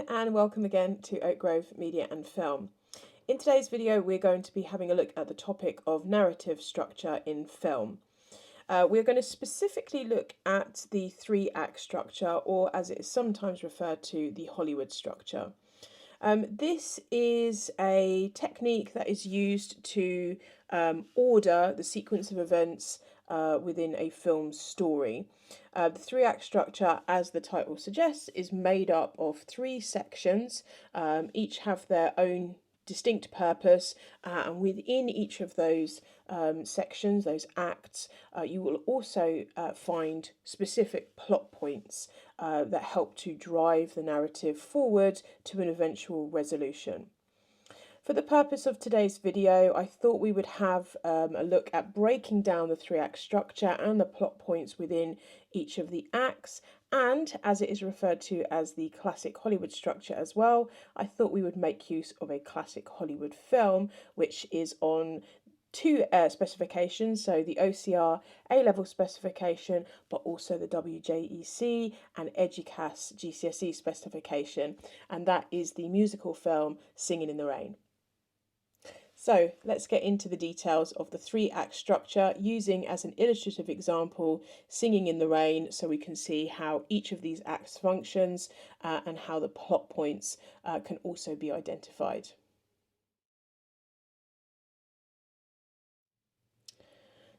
and welcome again to Oak Grove Media and Film. In today's video we're going to be having a look at the topic of narrative structure in film. We're going to specifically look at the three-act structure, or as it is sometimes referred to, the Hollywood structure. This is a technique that is used to order the sequence of events within a film's story. The three-act structure, as the title suggests, is made up of three sections. Each have their own distinct purpose, and within each of those sections, those acts, you will also find specific plot points that help to drive the narrative forward to an eventual resolution. For the purpose of today's video, I thought we would have a look at breaking down the three-act structure and the plot points within each of the acts, and as it is referred to as the classic Hollywood structure as well, I thought we would make use of a classic Hollywood film, which is on two specifications, so the OCR A-level specification, but also the WJEC and EDUCAS GCSE specification, and that is the musical film Singin' in the Rain. So let's get into the details of the three-act structure, using as an illustrative example Singing in the Rain, so we can see how each of these acts functions and how the plot points can also be identified.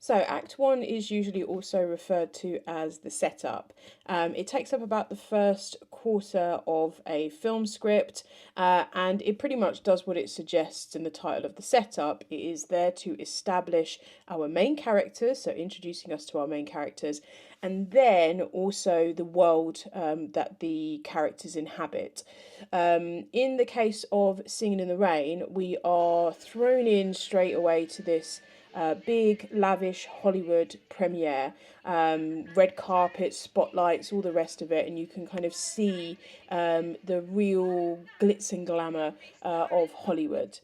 So Act 1 is usually also referred to as the setup. It takes up about the first quarter of a film script, and it pretty much does what it suggests in the title of the setup. It is there to establish our main characters, so introducing us to our main characters, and then also the world that the characters inhabit. In the case of Singing in the Rain, we are thrown in straight away to this big, lavish Hollywood premiere, red carpet, spotlights, all the rest of it, and you can kind of see the real glitz and glamour of Hollywood.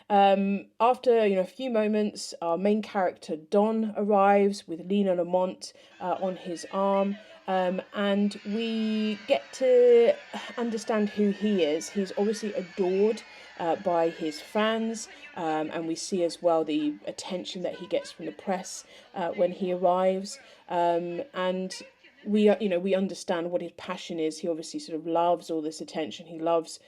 After a few moments, our main character Don arrives with Lena Lamont on his arm. And we get to understand who he is. He's obviously adored by his fans, and we see as well the attention that he gets from the press when he arrives. And we understand what his passion is. He obviously sort of loves all this attention. He loves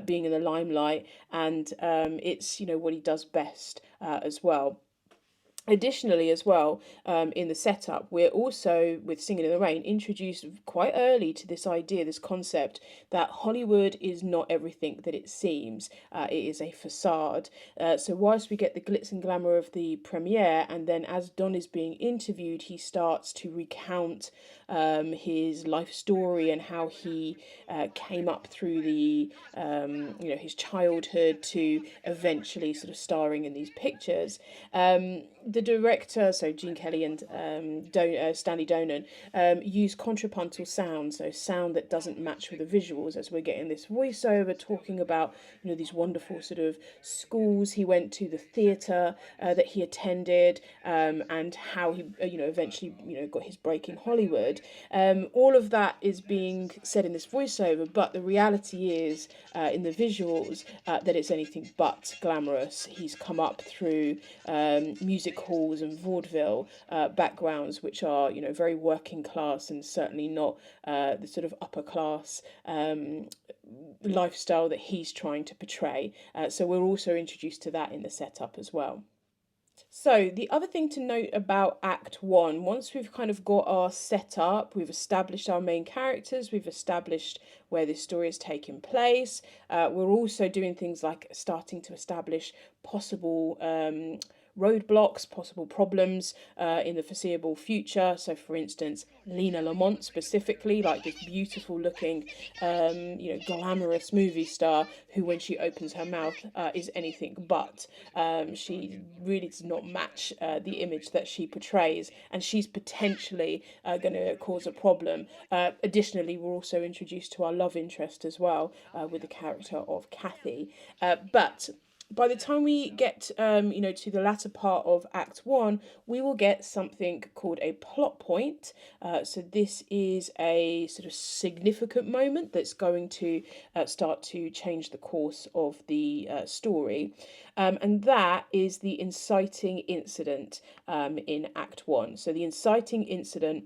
being in the limelight, and it's what he does best as well. Additionally, as well, in the setup, we're also, with Singing in the Rain, introduced quite early to this idea, this concept, that Hollywood is not everything that it seems. It is a facade. So whilst we get the glitz and glamour of the premiere, and then as Don is being interviewed, he starts to recount his life story and how he came up through the, his childhood to eventually sort of starring in these pictures. The director, so Gene Kelly and Stanley Donen, use contrapuntal sound, so sound that doesn't match with the visuals, as we're getting this voiceover talking about these wonderful sort of schools he went to, the theatre that he attended, and how he eventually got his break in Hollywood. All of that is being said in this voiceover, but the reality is in the visuals that it's anything but glamorous. He's come up through music halls and vaudeville backgrounds, which are very working class and certainly not the sort of upper class lifestyle that he's trying to portray. So we're also introduced to that in the setup as well. So the other thing to note about Act 1, once we've kind of got our setup, we've established our main characters, we've established where this story is taking place, we're also doing things like starting to establish possible roadblocks, possible problems in the foreseeable future. So for instance, Lena Lamont specifically, like this beautiful looking glamorous movie star who, when she opens her mouth, is anything but. She really does not match the image that she portrays, and she's potentially going to cause a problem. Additionally, we're also introduced to our love interest as well, with the character of Kathy. But by the time we get to the latter part of Act One, we will get something called a plot point. So this is a sort of significant moment that's going to start to change the course of the story, and that is the inciting incident in Act One. So the inciting incident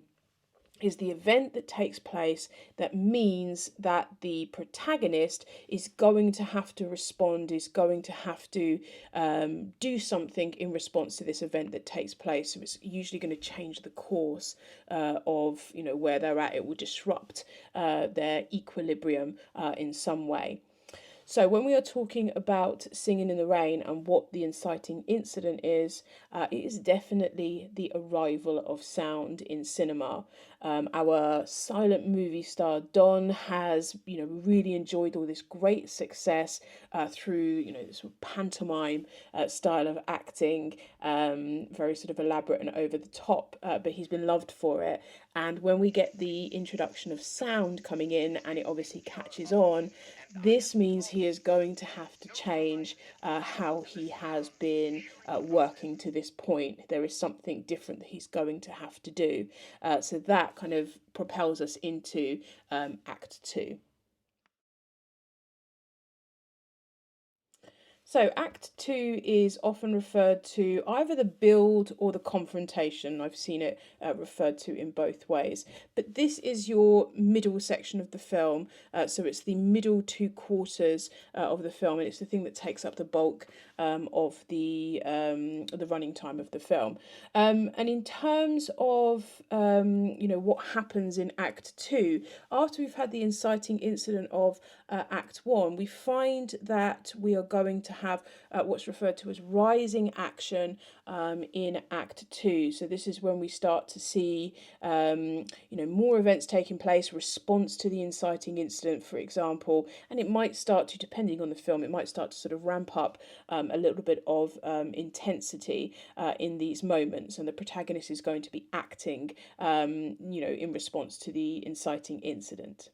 is the event that takes place that means that the protagonist is going to have to respond, is going to have to do something in response to this event that takes place. So it's usually going to change the course of where they're at. It will disrupt their equilibrium in some way. So, when we are talking about Singing in the Rain and what the inciting incident is, it is definitely the arrival of sound in cinema. Our silent movie star Don has, really enjoyed all this great success through, this sort of pantomime style of acting, very sort of elaborate and over the top, but he's been loved for it. And when we get the introduction of sound coming in and it obviously catches on, this means he is going to have to change how he has been working to this point. There is something different that he's going to have to do. So that kind of propels us into Act Two. So, Act Two is often referred to either the build or the confrontation. I've seen it referred to in both ways. But this is your middle section of the film. So, it's the middle two quarters of the film, and it's the thing that takes up the bulk of the running time of the film. And in terms of what happens in Act Two, after we've had the inciting incident of Act One, we find that we are going to have what's referred to as rising action in Act Two. So this is when we start to see, more events taking place, response to the inciting incident, for example, and it might start to, depending on the film, it might start to sort of ramp up a little bit of intensity in these moments, and the protagonist is going to be acting, in response to the inciting incident.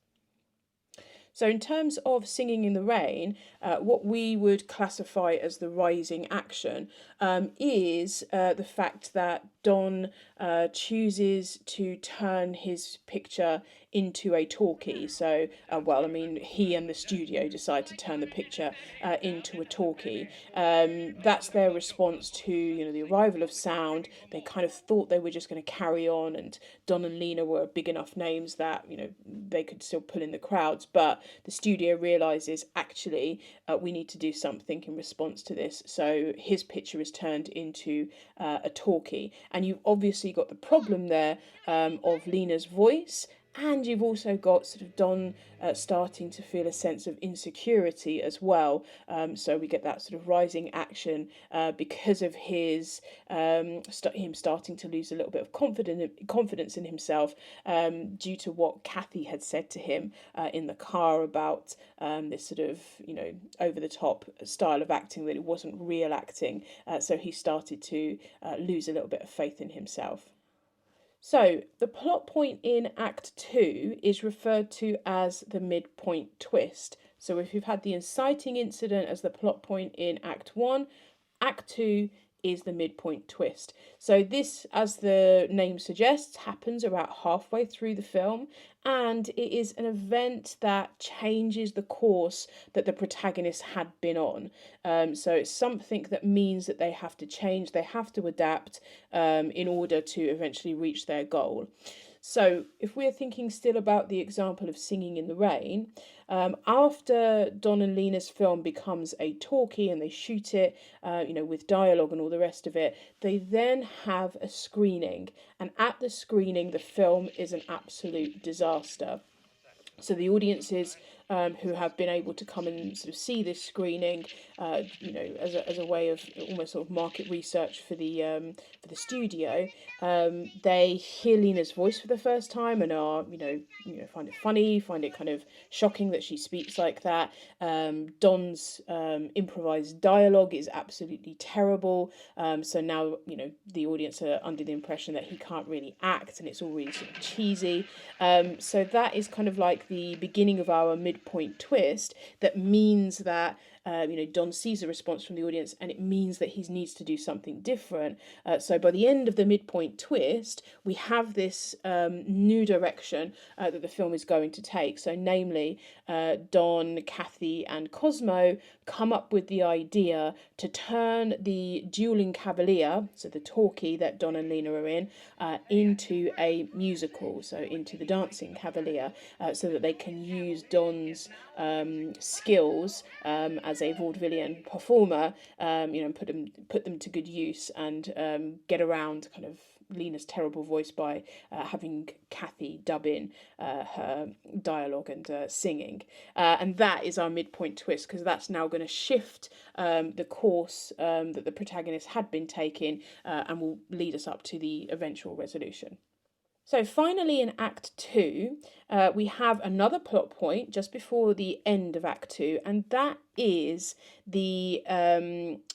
So, in terms of Singing in the Rain, what we would classify as the rising action is the fact that Don chooses to turn his picture into a talkie. So, he and the studio decide to turn the picture into a talkie. That's their response to the arrival of sound. They kind of thought they were just going to carry on, and Don and Lena were big enough names that they could still pull in the crowds. But the studio realizes actually we need to do something in response to this. So his picture is turned into a talkie, and you've obviously got the problem there of Lena's voice, and you've also got sort of Don starting to feel a sense of insecurity as well. So we get that sort of rising action because of him starting to lose a little bit of confidence in himself due to what Kathy had said to him in the car about this sort of over the top style of acting, that it wasn't real acting. So he started to lose a little bit of faith in himself. So, the plot point in Act 2 is referred to as the midpoint twist. So, if you've had the inciting incident as the plot point in Act 1, Act 2 is the midpoint twist. So, this, as the name suggests, happens about halfway through the film, and it is an event that changes the course that the protagonist had been on. So it's something that means that they have to change, they have to adapt in order to eventually reach their goal. So, if we're thinking still about the example of Singing in the Rain, after Don and Lena's film becomes a talkie and they shoot it, with dialogue and all the rest of it, they then have a screening. And at the screening, the film is an absolute disaster. So the audiences who have been able to come and sort of see this screening, as a way of almost sort of market research for the studio, they hear Lena's voice for the first time and are find it funny, find it kind of shocking that she speaks like that. Don's improvised dialogue is absolutely terrible. So now the audience are under the impression that he can't really act, and it's all really sort of cheesy. So that is kind of like the beginning of our midpoint twist. That means that Don sees a response from the audience, and it means that he needs to do something different. So by the end of the midpoint twist, we have this new direction that the film is going to take. So, namely, Don, Kathy, and Cosmo come up with the idea to turn the dueling cavalier, so the talkie that Don and Lena are in, into a musical, so into the dancing cavalier, so that they can use Don's skills as a vaudevillian performer, and put them to good use, and get around kind of Lena's terrible voice by having Kathy dub in her dialogue and singing. And that is our midpoint twist, because that's now going to shift the course that the protagonist had been taking, and will lead us up to the eventual resolution. So finally, in Act Two, we have another plot point just before the end of Act Two, and that is the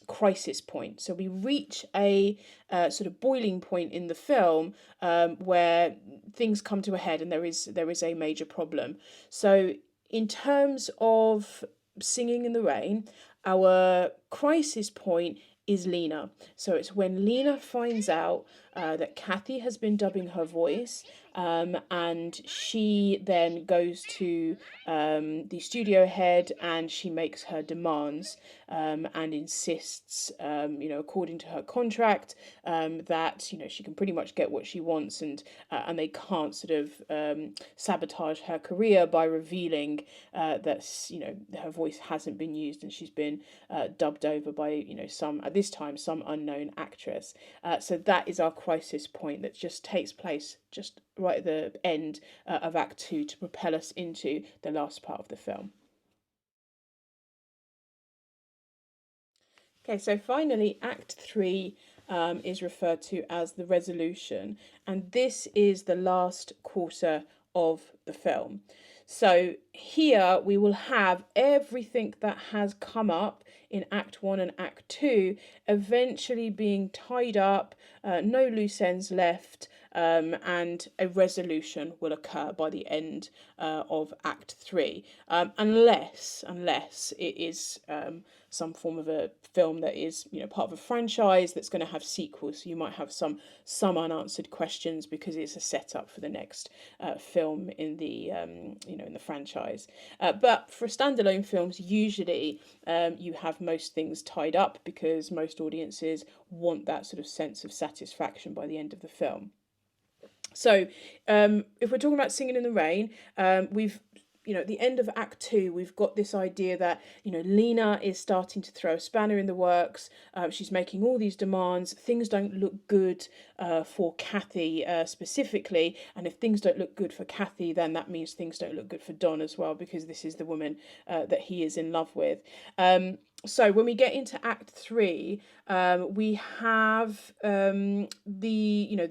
crisis point. So we reach a sort of boiling point in the film, where things come to a head, and there is a major problem. So in terms of Singing in the Rain, our crisis point is Lena. So it's when Lena finds out that Kathy has been dubbing her voice, and she then goes to the studio head, and she makes her demands, and insists, according to her contract, that she can pretty much get what she wants, and they can't sort of sabotage her career by revealing that her voice hasn't been used, and she's been dubbed over by some, at this time, some unknown actress. So that is our crisis point that just takes place just right at the end of Act Two to propel us into the last part of the film. Okay, so finally, Act Three is referred to as the resolution, and this is the last quarter of the film. So here we will have everything that has come up in Act One and Act Two eventually being tied up, no loose ends left, and a resolution will occur by the end of Act Three, unless it is some form of a film that is part of a franchise that's going to have sequels. So you might have some unanswered questions because it's a setup for the next film in the in the franchise. But for standalone films, usually you have most things tied up because most audiences want that sort of sense of satisfaction by the end of the film. So, if we're talking about Singing in the Rain, we've at the end of Act Two, we've got this idea that Lena is starting to throw a spanner in the works. She's making all these demands. Things don't look good for Kathy specifically, and if things don't look good for Kathy, then that means things don't look good for Don as well, because this is the woman that he is in love with. So when we get into Act Three, we have the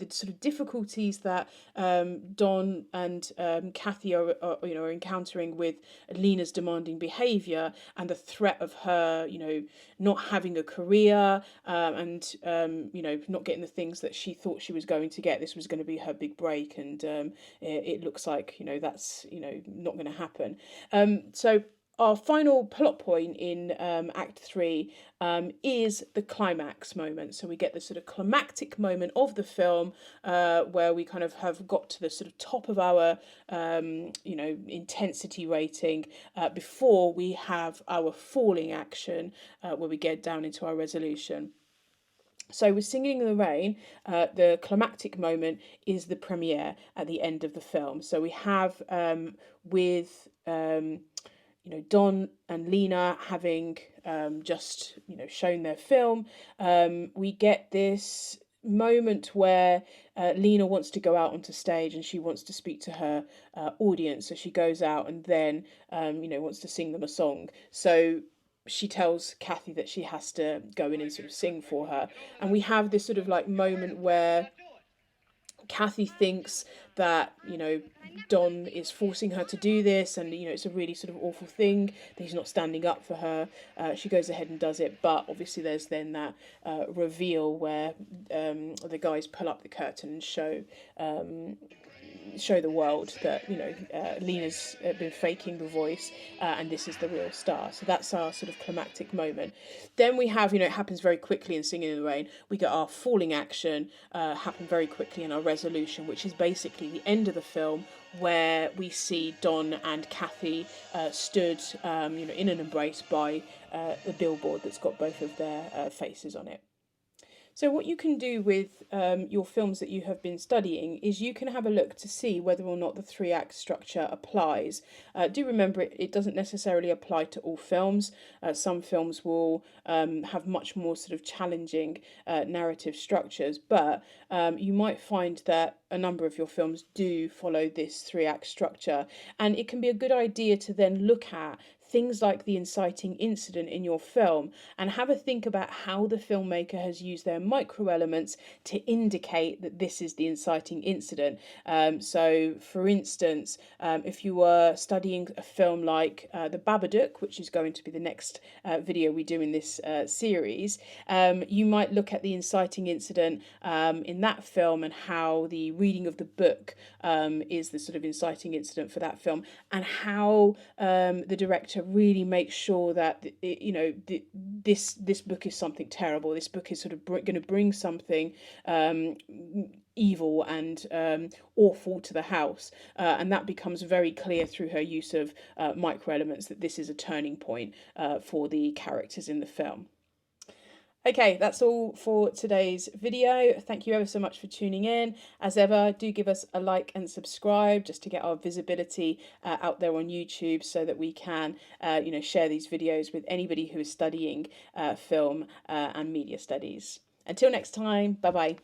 sort of difficulties that Don and Kathy are encountering with Lena's demanding behaviour, and the threat of her not having a career, and not getting the things that she thought she was going to get. This was going to be her big break, and it looks like that's not going to happen. So our final plot point in Act Three is the climax moment. So we get the sort of climactic moment of the film, where we kind of have got to the sort of top of our intensity rating, before we have our falling action, where we get down into our resolution. So with Singing in the Rain, the climactic moment is the premiere at the end of the film. So we have with Don and Lena having just shown their film, we get this moment where Lena wants to go out onto stage, and she wants to speak to her audience. So she goes out and then wants to sing them a song. So she tells Kathy that she has to go in and sort of sing for her, and we have this sort of like moment where Kathy thinks that Don is forcing her to do this, and it's a really sort of awful thing that he's not standing up for her. She goes ahead and does it, but obviously there's then that reveal where the guys pull up the curtain and show show the world that Lena's been faking the voice, and this is the real star. So that's our sort of climactic moment. Then we have, it happens very quickly in Singing in the Rain. We get our falling action happen very quickly in our resolution, which is basically the end of the film, where we see Don and Kathy stood, in an embrace by the billboard that's got both of their faces on it. So, what you can do with your films that you have been studying is you can have a look to see whether or not the three act structure applies. Do remember it doesn't necessarily apply to all films. Some films will have much more sort of challenging narrative structures, but you might find that a number of your films do follow this three act structure, and it can be a good idea to then look at things like the inciting incident in your film and have a think about how the filmmaker has used their micro elements to indicate that this is the inciting incident. So, for instance, if you were studying a film like The Babadook, which is going to be the next video we do in this series, you might look at the inciting incident in that film and how the reading of the book is the sort of inciting incident for that film, and how the director really makes sure that this book is something terrible. This book is sort of going to bring something evil and awful to the house, and that becomes very clear through her use of micro elements that this is a turning point for the characters in the film. Okay, that's all for today's video. Thank you ever so much for tuning in. As ever, do give us a like and subscribe just to get our visibility out there on YouTube, so that we can, share these videos with anybody who is studying film and media studies. Until next time, bye bye.